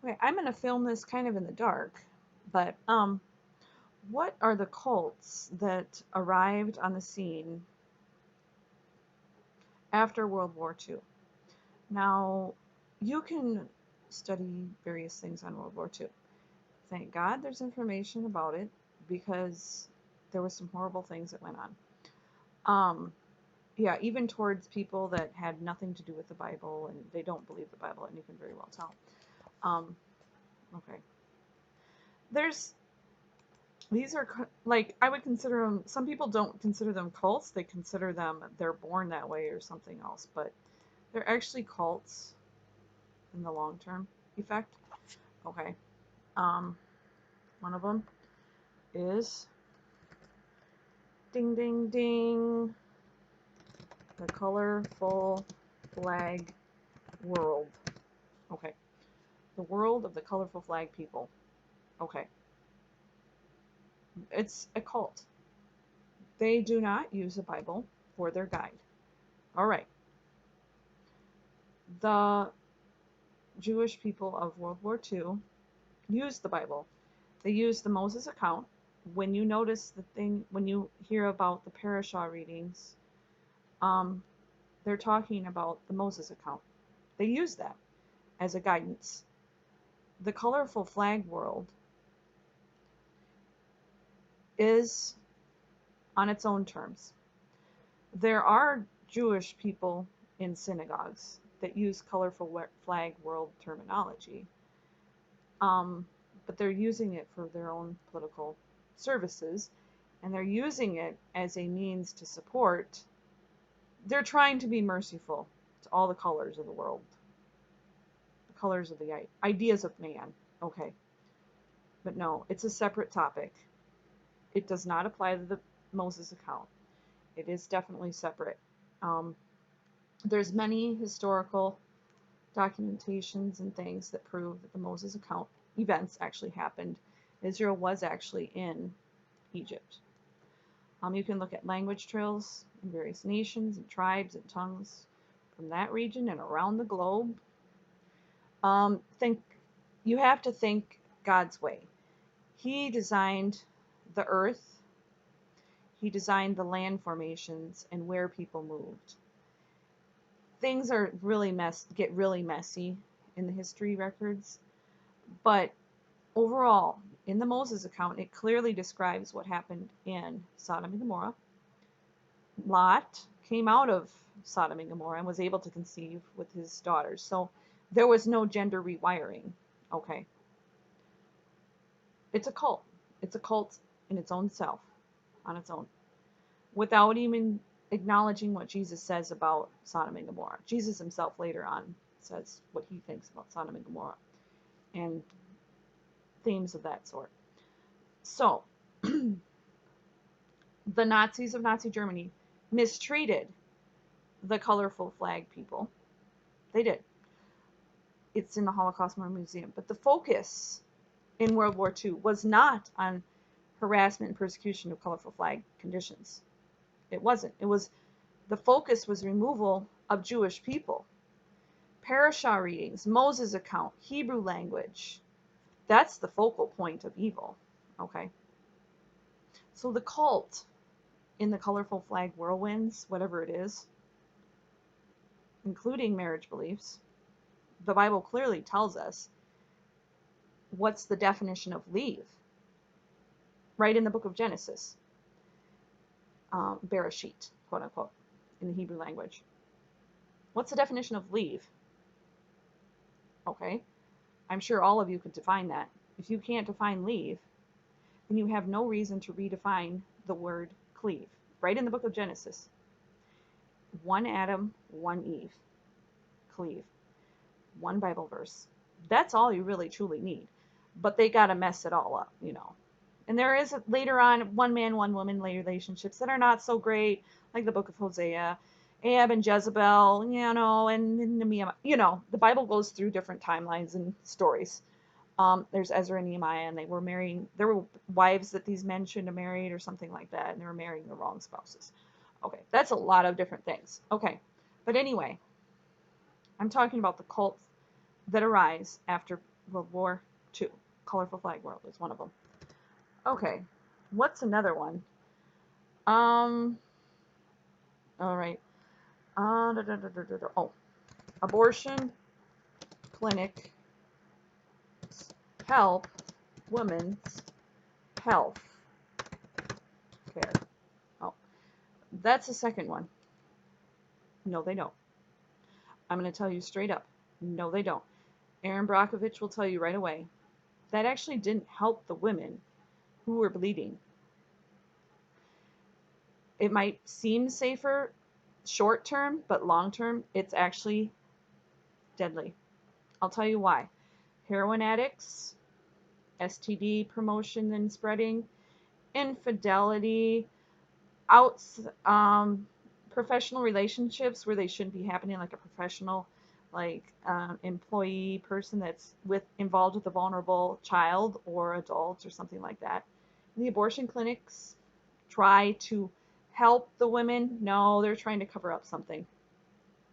Okay, I'm going to film this kind of in the dark, but what are the cults that arrived on the scene after World War II? Now, you can study various things on World War II. Thank God there's information about it because there was some horrible things that went on. Um, yeah, even towards people that had nothing to do with the Bible and they don't believe the Bible, and you can very well tell. Um, okay, there's these are like I would consider them. Some people don't consider them cults; they consider them they're born that way or something else. But they're actually cults in the long term effect. Okay, um, one of them is ding ding ding the colorful flag world. Okay, the world of the colorful flag people. Okay, it's a cult. They do not use the Bible for their guide. All right. The Jewish people of World War II used the Bible. They used the Moses account. When you notice the thing, when you hear about the parashah readings, um, they're talking about the Moses account. They use that as a guidance. The colorful flag world is on its own terms. There are Jewish people in synagogues that use colorful flag world terminology, um, but they're using it for their own political services, and they're using it as a means to support. They're trying to be merciful to all the colors of the world, the colors of the ideas of man. Okay, but no, it's a separate topic. It does not apply to the Moses account. It is definitely separate. Um, there's many historical documentations and things that prove that the Moses account events actually happened. Israel was actually in Egypt. You can look at language trails in various nations and tribes and tongues from that region and around the globe. Think you have to think God's way. He designed the earth. He designed the land formations and where people moved. Things are get really messy in the history records, but overall, in the Moses account, it clearly describes what happened in Sodom and Gomorrah. Lot came out of Sodom and Gomorrah and was able to conceive with his daughters. So there was no gender rewiring. Okay. It's a cult. It's a cult in its own self, on its own, without even acknowledging what Jesus says about Sodom and Gomorrah. Jesus himself later on says what he thinks about Sodom and Gomorrah and themes of that sort. So, the Nazis of Nazi Germany mistreated the colorful flag people. They did. It's in the Holocaust Memorial Museum. But the focus in World War II was not on harassment and persecution of colorful flag conditions. It wasn't. It was the focus was removal of Jewish people. Parashah readings, Moses account, Hebrew language. That's the focal point of evil. Okay. So the cult in the colorful flag whirlwinds, whatever it is, including marriage beliefs, the Bible clearly tells us what's the definition of leave, right in the book of Genesis, Bereshit, quote unquote, in the Hebrew language. What's the definition of leave? Okay, I'm sure all of you could define that. If you can't define leave, then you have no reason to redefine the word cleave, right in the book of Genesis. One Adam, one Eve, cleave. One Bible verse. That's all you really truly need. But they got to mess it all up, you know. And there is later on one man, one woman relationships that are not so great, like the book of Hosea, Ahab and Jezebel, you know, and Nehemiah. You know, the Bible goes through different timelines and stories. There's Ezra and Nehemiah, and they were marrying, there were wives that these men shouldn't have married or something like that, and they were marrying the wrong spouses. Okay, that's a lot of different things. Okay, but anyway, I'm talking about the cults that arise after World War II. Colorful Flag World is one of them. Okay, what's another one? Um, all right. Oh, abortion clinic help women's health care. Oh, that's the second one. No, they don't. I'm going to tell you straight up. No, they don't. Aaron Brockovich will tell you right away. That actually didn't help the women who were bleeding. It might seem safer short term, but long term, it's actually deadly. I'll tell you why. Heroin addicts, STD promotion and spreading, infidelity, out professional relationships where they shouldn't be happening, like a professional employee person that's involved with a vulnerable child or adult or something like that. And the abortion clinics try to help the women. No, they're trying to cover up something.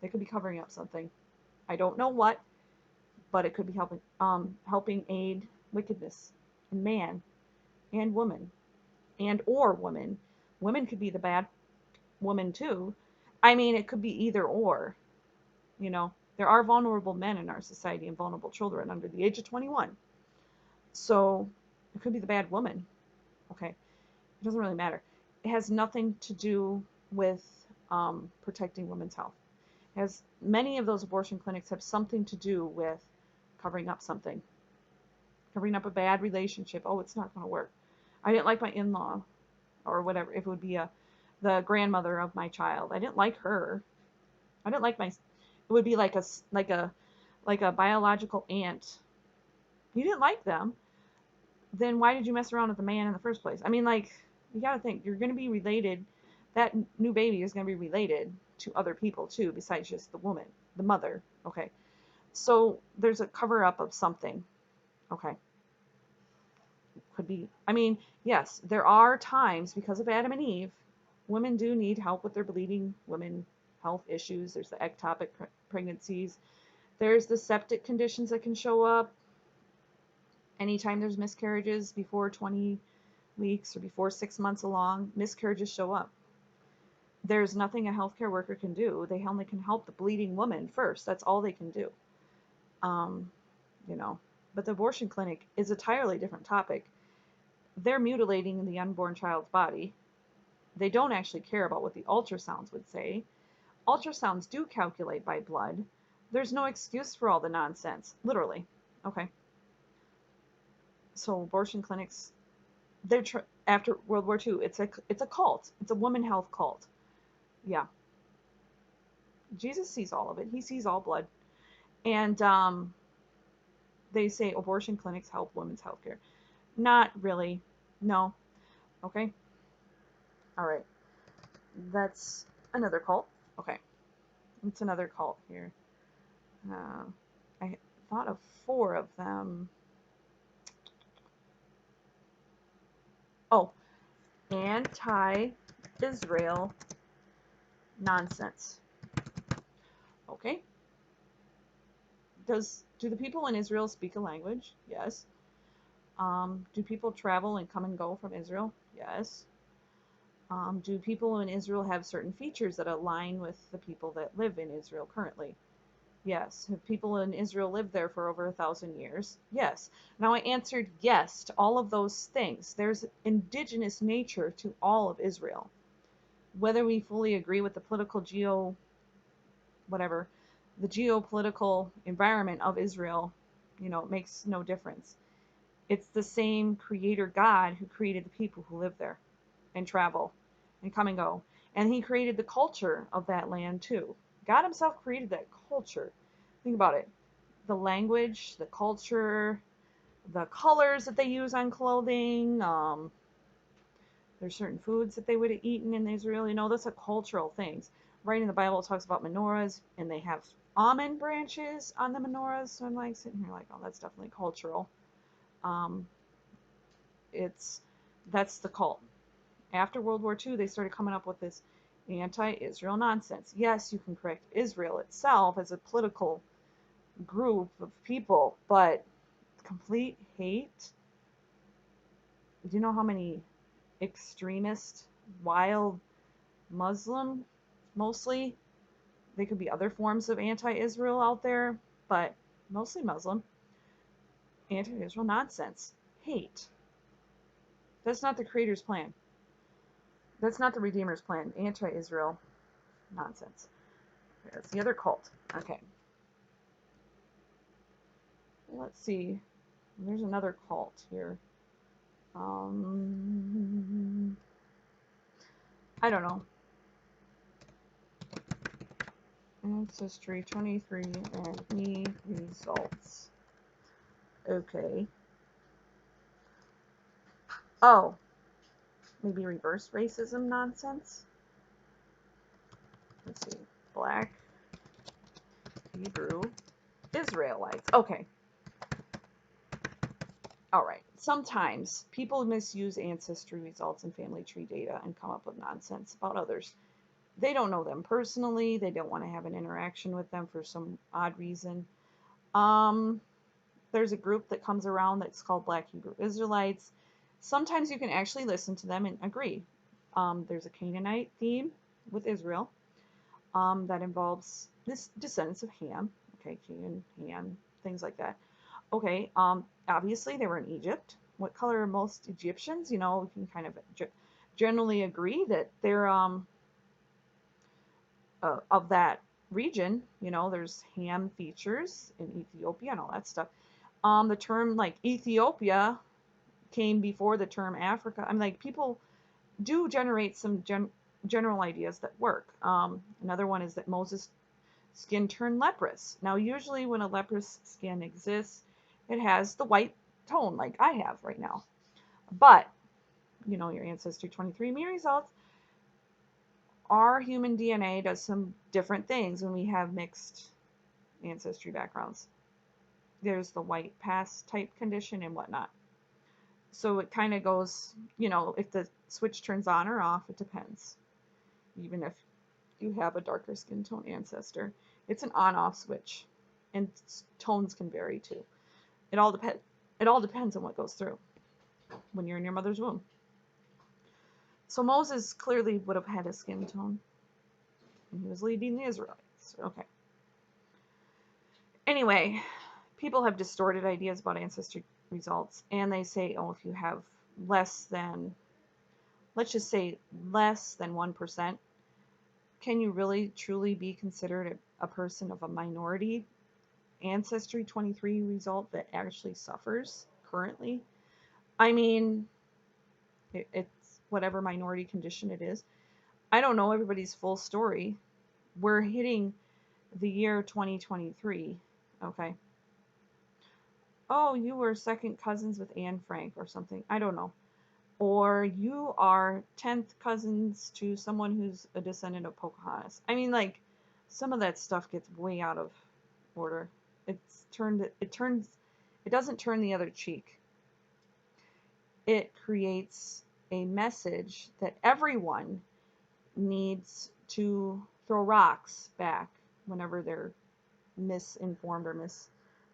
They could be covering up something. I don't know what, but it could be helping aid wickedness in man and woman and or woman. Women could be the bad woman too. I mean, it could be either or. You know, there are vulnerable men in our society and vulnerable children under the age of 21. So it could be the bad woman. Okay, it doesn't really matter. It has nothing to do with protecting women's health. As many of those abortion clinics have something to do with covering up something, covering up a bad relationship. Oh, it's not going to work. I didn't like my in-law, or whatever. If it would be the grandmother of my child, I didn't like her. I didn't like my. It would be like a biological aunt. You didn't like them, then why did you mess around with the man in the first place? I mean, like, you got to think you're going to be related. That new baby is going to be related to other people too, besides just the woman, the mother. Okay, so there's a cover up of something. Okay, could be. I mean, yes, there are times because of Adam and Eve, women do need help with their bleeding women health issues. There's the ectopic pregnancies. There's the septic conditions that can show up anytime there's miscarriages before 20 weeks or before 6 months along. Miscarriages show up. There's nothing a healthcare worker can do. They only can help the bleeding woman first. That's all they can do. Um, you know, but the abortion clinic is a entirely different topic. They're mutilating the unborn child's body. They don't actually care about what the ultrasounds would say. Ultrasounds do calculate by blood. There's no excuse for all the nonsense, literally. Okay. So abortion clinics, after World War II, it's a cult. It's a woman health cult. Yeah. Jesus sees all of it. He sees all blood. And they say abortion clinics help women's health care. Not really. No. Okay. All right. That's another cult. Okay. It's another cult here. Uh, I thought of 4 of them. Oh, anti-Israel nonsense. Okay. Do the people in Israel speak a language? Yes. Do people travel and come and go from Israel? Yes. Do people in Israel have certain features that align with the people that live in Israel currently? Yes. Have people in Israel lived there for over 1,000 years? Yes. Now I answered yes to all of those things. There's indigenous nature to all of Israel. Whether we fully agree with the whatever, the geopolitical environment of Israel, it makes no difference. It's the same creator God who created the people who live there and travel and come and go. And he created the culture of that land too. God himself created that culture. Think about it. The language, the culture, the colors that they use on clothing. There's certain foods that they would have eaten in Israel. That's a cultural things. Right in the Bible, it talks about menorahs, and they have almond branches on the menorahs. So I'm like sitting here like, oh, that's definitely cultural. Um, that's the cult. After World War II, they started coming up with this anti-Israel nonsense. Yes, you can correct Israel itself as a political group of people, but complete hate. Do you know how many extremist, wild Muslim, mostly? They could be other forms of anti-Israel out there, but mostly Muslim, anti-Israel nonsense, hate. That's not the Creator's plan. That's not the Redeemer's plan. Anti-Israel nonsense. That's the other cult. Okay. Let's see. There's another cult here. I don't know. Ancestry 23 and me results. Okay. Oh, maybe reverse racism nonsense? Let's see. Black, Hebrew, Israelites. Okay. All right. Sometimes people misuse ancestry results and family tree data and come up with nonsense about others. They don't know them personally. They don't want to have an interaction with them for some odd reason. There's a group that comes around that's called Black Hebrew Israelites. Sometimes you can actually listen to them and agree. There's a Canaanite theme with Israel that involves this descendants of Ham. Okay, Canaan, Ham, things like that. Okay, obviously they were in Egypt. What color are most Egyptians? You know, we can kind of generally agree that they're of that region. You know, there's Ham features in Ethiopia and all that stuff. The term like Ethiopia came before the term Africa. I mean, like people do generate some general ideas that work. Another one is that Moses' skin turned leprous. Now, usually when a leprous skin exists, it has the white tone like I have right now. But, you know, your Ancestry 23andMe results, our human DNA does some different things when we have mixed ancestry backgrounds. There's the white pass type condition and whatnot. So it kind of goes, you know, if the switch turns on or off, it depends. Even if you have a darker skin tone ancestor, it's an on-off switch, and tones can vary too. It all depends on what goes through when you're in your mother's womb. So Moses clearly would have had a skin tone, and he was leading the Israelites. Okay. Anyway, people have distorted ideas about ancestry results, and they say, oh, if you have less than, let's just say less than 1%, can you really truly be considered a person of a minority Ancestry 23 result that actually suffers currently? I mean, it's whatever minority condition it is. I don't know everybody's full story. We're hitting the year 2023, okay? Oh, you were second cousins with Anne Frank or something. I don't know. Or you are 10th cousins to someone who's a descendant of Pocahontas. I mean, like, some of that stuff gets way out of order. It doesn't turn the other cheek. It creates a message that everyone needs to throw rocks back whenever they're misinformed or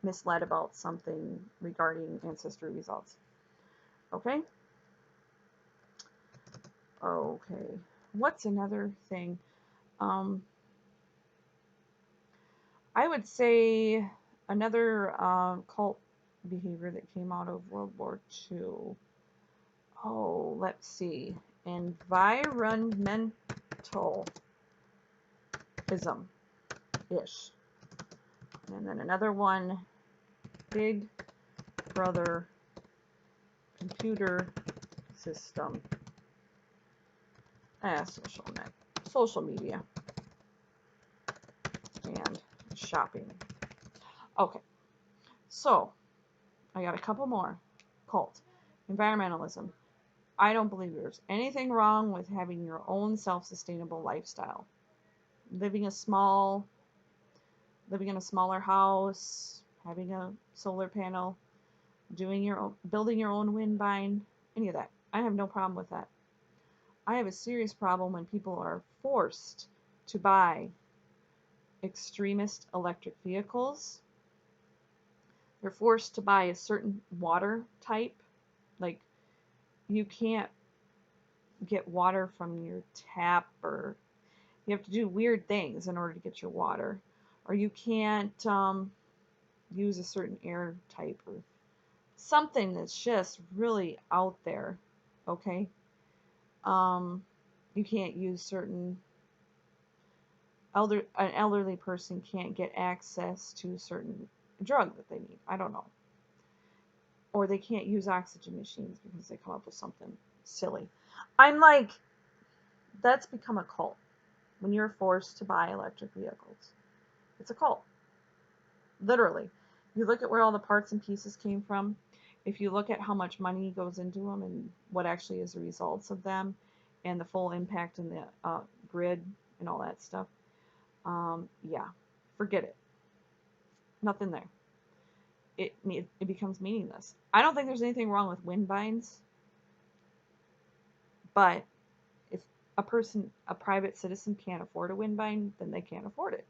misled about something regarding ancestry results. Okay? Okay. What's another thing? I would say another cult behavior that came out of World War II. Oh, let's see. Environmentalism-ish. And then another one, Big Brother computer system. Social media. And shopping. Okay. So, I got a couple more. Cult. Environmentalism. I don't believe there's anything wrong with having your own self-sustainable lifestyle. Living in a smaller house, having a solar panel, building your own wind vine, any of that. I have no problem with that. I have a serious problem when people are forced to buy extremist electric vehicles, They're forced to buy a certain water type. Like, you can't get water from your tap, or you have to do weird things in order to get your water. Or you can't use a certain air type, or something that's just really out there. Okay? You can't use certain an elderly person can't get access to a certain drug that they need. I don't know. Or they can't use oxygen machines because they come up with something silly. I'm like, that's become a cult when you're forced to buy electric vehicles. It's a cult. Literally. You look at where all the parts and pieces came from. If you look at how much money goes into them and what actually is the results of them and the full impact in the grid and all that stuff, yeah, forget it. Nothing there. It becomes meaningless. I don't think there's anything wrong with wind vines, but if a private citizen can't afford a wind vine, then they can't afford it.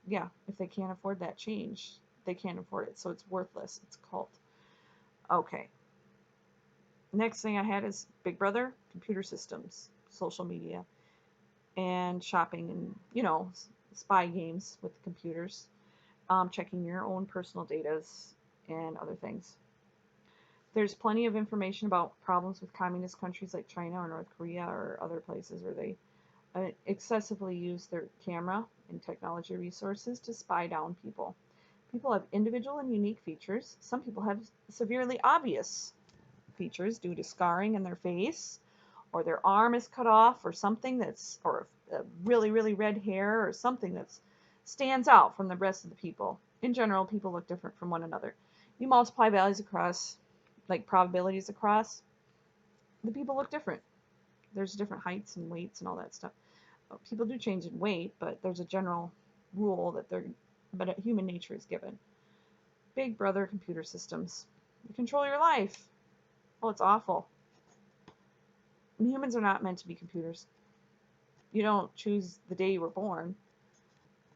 Yeah, if they can't afford that change, they can't afford it, so it's worthless. It's a cult. Okay. Next thing I had is Big Brother, computer systems, social media, and shopping, and spy games with computers, checking your own personal datas and other things. There's plenty of information about problems with communist countries like China or North Korea or other places where they excessively use their camera and technology resources to spy down people. People have individual and unique features. Some people have severely obvious features due to scarring in their face, or their arm is cut off, or something or really, really red hair, or something that stands out from the rest of the people. In general, people look different from one another. You multiply values across, like probabilities across, the people look different. There's different heights and weights and all that stuff. People do change in weight, but there's a general rule but human nature is given. Big Brother computer systems. They control your life. Oh, it's awful. Humans are not meant to be computers. You don't choose the day you were born.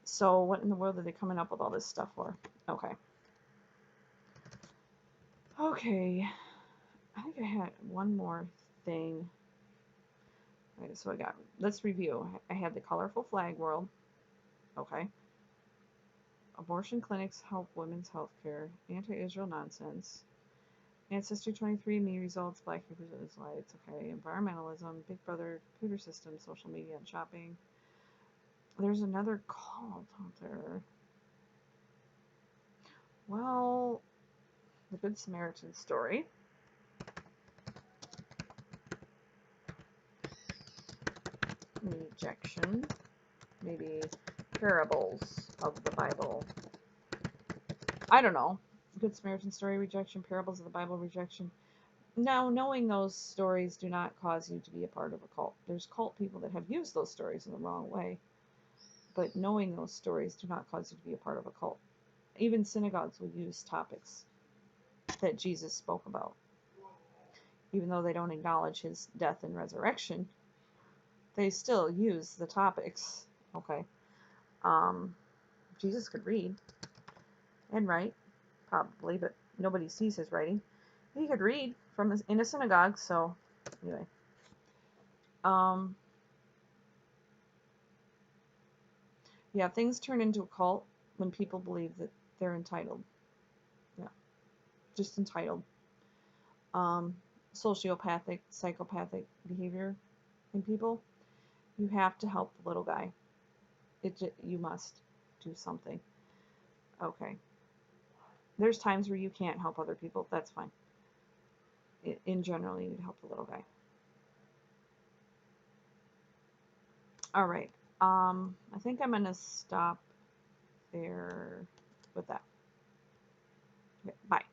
So what in the world are they coming up with all this stuff for? Okay. Okay. I think I had one more thing. Okay, so let's review. I had the colorful flag world. Okay. Abortion clinics help women's health care. Anti-Israel nonsense. Ancestry 23andMe results, Black Hebrews and Israelites. Okay. Environmentalism, Big Brother, computer systems, social media, and shopping. There's another cult out there. Well, the Good Samaritan story. Rejection. Maybe parables of the Bible. I don't know. Good Samaritan story, rejection, parables of the Bible, rejection. Now, knowing those stories do not cause you to be a part of a cult. There's cult people that have used those stories in the wrong way, but knowing those stories do not cause you to be a part of a cult. Even synagogues will use topics that Jesus spoke about. Even though they don't acknowledge his death and resurrection, they still use the topics. Okay. Jesus could read and write, probably, but nobody sees his writing. He could read in a synagogue, so anyway. Yeah, things turn into a cult when people believe that they're entitled. Yeah, just entitled. Sociopathic, psychopathic behavior in people. You have to help the little guy. You must do something. Okay. There's times where you can't help other people. That's fine. In general, you need to help the little guy. All right. I think I'm gonna stop there with that. Okay, bye.